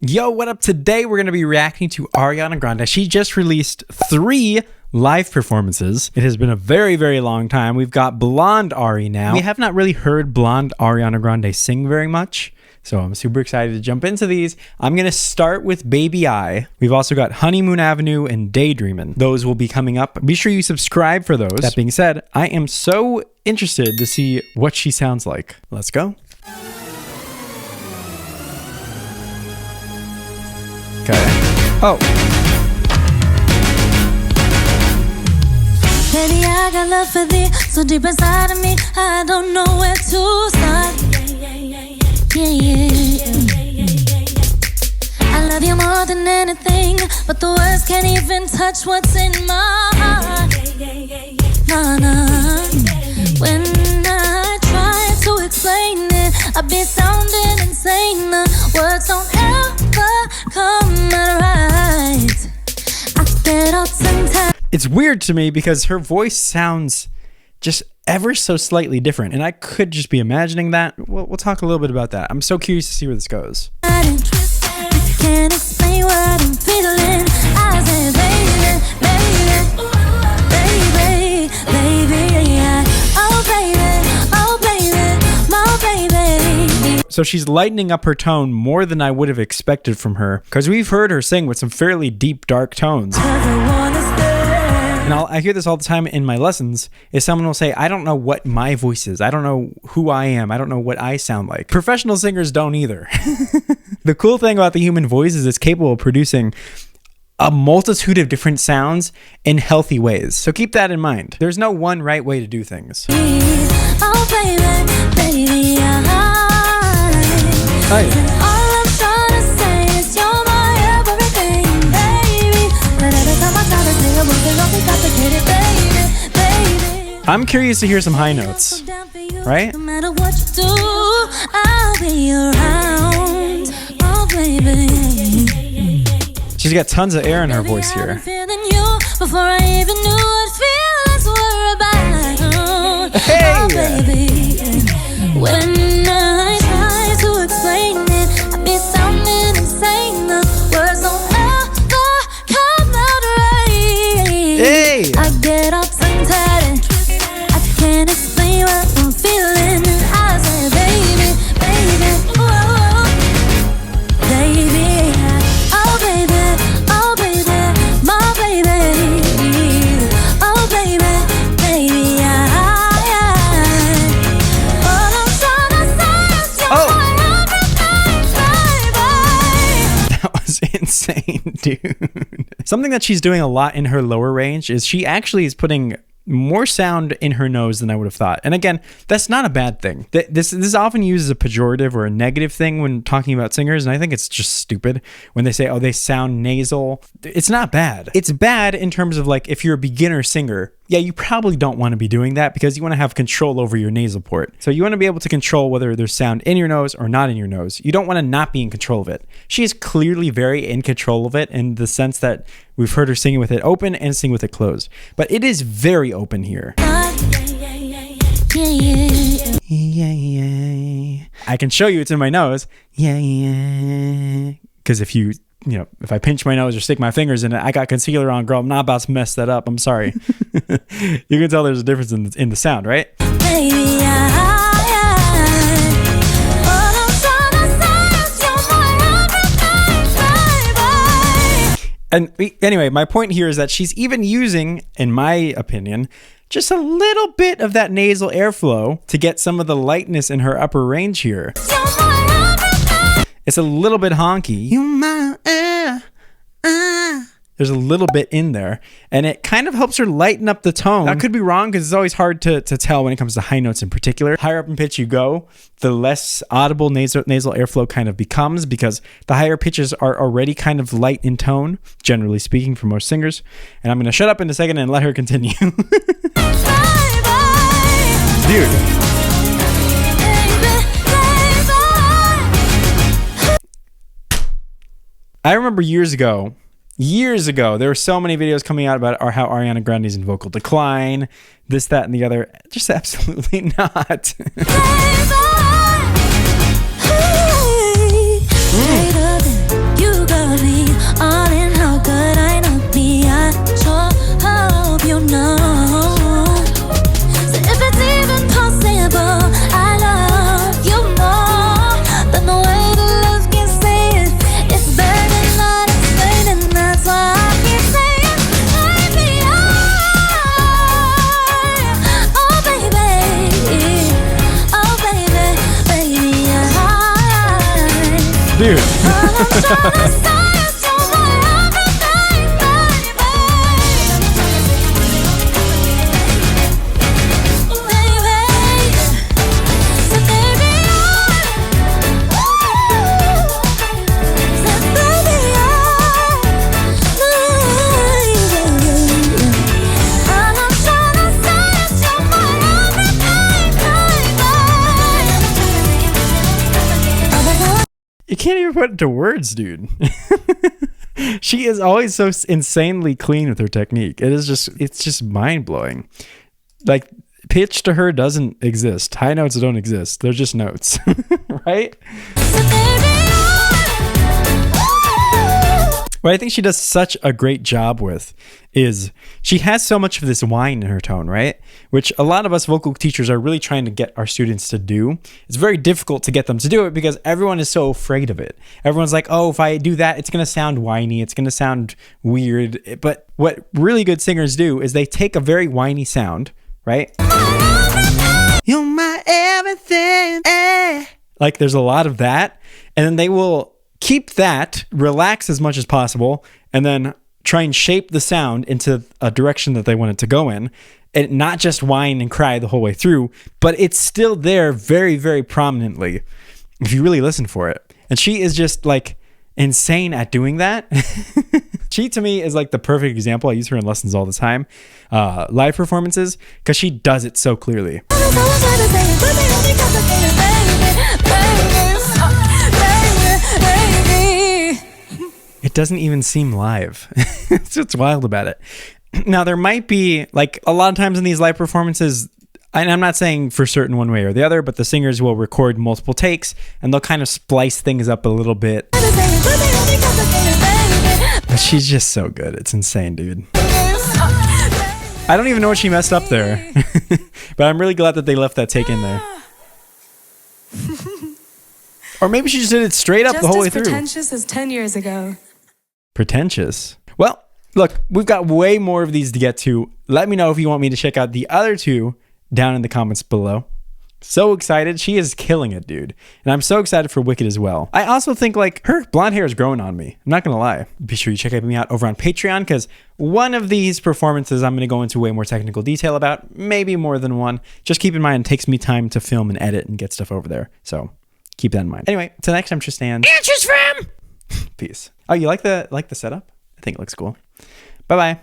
Yo, what up? Today we're going to be reacting to Ariana Grande. She just released 3 live performances. It has been a very, very long time. We've got Blonde Ari now. We have not really heard Blonde Ariana Grande sing very much, so I'm super excited to jump into these. I'm going to start with Baby I. We've also got Honeymoon Avenue and Daydreamin'. Those will be coming up. Be sure you subscribe for those. That being said, I am so interested to see what she sounds like. Let's go. Okay. Oh. Baby, I got love for thee, so deep inside of me, I don't know where to start. I love you more than anything, but the words can't even touch what's in my heart. Nah. When I try to explain it, I be sounding insane. The words don't ever come out right. I get all tongue-tied. It's weird to me because her voice sounds just ever so slightly different, and I could just be imagining that. We'll talk a little bit about that. I'm so curious to see where this goes. I can't explain what I'm feeling. I say, baby, yeah. Oh, baby, my baby. So she's lightening up her tone more than I would have expected from her, because we've heard her sing with some fairly deep, dark tones. And I hear this all the time in my lessons, is someone will say, I don't know what my voice is. I don't know who I am. I don't know what I sound like. Professional singers don't either. The cool thing about the human voice is it's capable of producing a multitude of different sounds in healthy ways. So keep that in mind. There's no one right way to do things. Oh, baby, yeah. Oh, yeah. All I'm trying to say is you're my everything, baby. But every time I try to sing, I'm moving off the complicated, baby. I'm curious to hear some high notes, right? No matter what you do, I'll be around. Oh, baby. She's got tons of air in her voice here. Feeling you before I even knew what feelings were about. Hey! Oh, baby. When I try to explain it, I be sounding insane. The words don't ever come out right. Hey! I get all tongue-tied. I can't explain what I'm feeling. I say, baby, whoa, baby, oh baby, my baby, oh baby, yeah. All I'm trying to say is you're my everything, baby. That was insane, dude. Something that she's doing a lot in her lower range is she actually is putting more sound in her nose than I would have thought. And again, that's not a bad thing. This is often used as a pejorative or a negative thing when talking about singers, and I think it's just stupid when they say, oh, they sound nasal. It's not bad. It's bad in terms of, like, if you're a beginner singer, yeah, you probably don't want to be doing that because you want to have control over your nasal port. So you want to be able to control whether there's sound in your nose or not in your nose. You don't want to not be in control of it. She is clearly very in control of it in the sense that we've heard her singing with it open and sing with it closed. But it is very open here. Yeah. I can show you it's in my nose. Yeah. Because if if I pinch my nose or stick my fingers in it, I got concealer on, girl. I'm not about to mess that up. I'm sorry. You can tell there's a difference in the sound, right? Baby, And anyway, my point here is that she's even using, in my opinion, just a little bit of that nasal airflow to get some of the lightness in her upper range here. It's a little bit honky. You my air. There's a little bit in there, and it kind of helps her lighten up the tone. I could be wrong because it's always hard to tell when it comes to high notes in particular. Higher up in pitch you go, the less audible nasal airflow kind of becomes because the higher pitches are already kind of light in tone, generally speaking, for most singers. And I'm going to shut up in a second and let her continue. Dude. I remember years ago, there were so many videos coming out about how Ariana Grande's in vocal decline, this, that, and the other. Just absolutely not. You Dude. You can't even put it to words, dude. She is always so insanely clean with her technique. It's just mind blowing. Like, pitch to her doesn't exist. High notes don't exist. They're just notes, right? What I think she does such a great job with is she has so much of this whine in her tone, right? Which a lot of us vocal teachers are really trying to get our students to do. It's very difficult to get them to do it because everyone is so afraid of it. Everyone's like, oh, if I do that, it's going to sound whiny. It's going to sound weird. But what really good singers do is they take a very whiny sound, right? You're my everything. Like there's a lot of that. And then they will keep that, relax as much as possible, and then try and shape the sound into a direction that they want it to go in, and not just whine and cry the whole way through, but it's still there very, very prominently if you really listen for it. And she is just like insane at doing that. She to me is like the perfect example. I use her in lessons all the time, live performances, because she does it so clearly. It doesn't even seem live. It's what's wild about it. Now, there might be, like, a lot of times in these live performances, and I'm not saying for certain one way or the other, but the singers will record multiple takes, and they'll kind of splice things up a little bit. But she's just so good. It's insane, dude. I don't even know what she messed up there. But I'm really glad that they left that take in there. Or maybe she just did it straight up the whole way through. Just as pretentious as 10 years ago. Pretentious. Well, look, we've got way more of these to get to. Let me know if you want me to check out the other two down in the comments below. So excited. She is killing it, dude. And I'm so excited for Wicked as well. I also think, like, her blonde hair is growing on me. I'm not going to lie. Be sure you check me out over on Patreon, because one of these performances I'm going to go into way more technical detail about. Maybe more than one. Just keep in mind, it takes me time to film and edit and get stuff over there. So keep that in mind. Anyway, till next time, Tristan. Answers from! Peace. Oh, you like the setup? I think it looks cool. Bye-bye.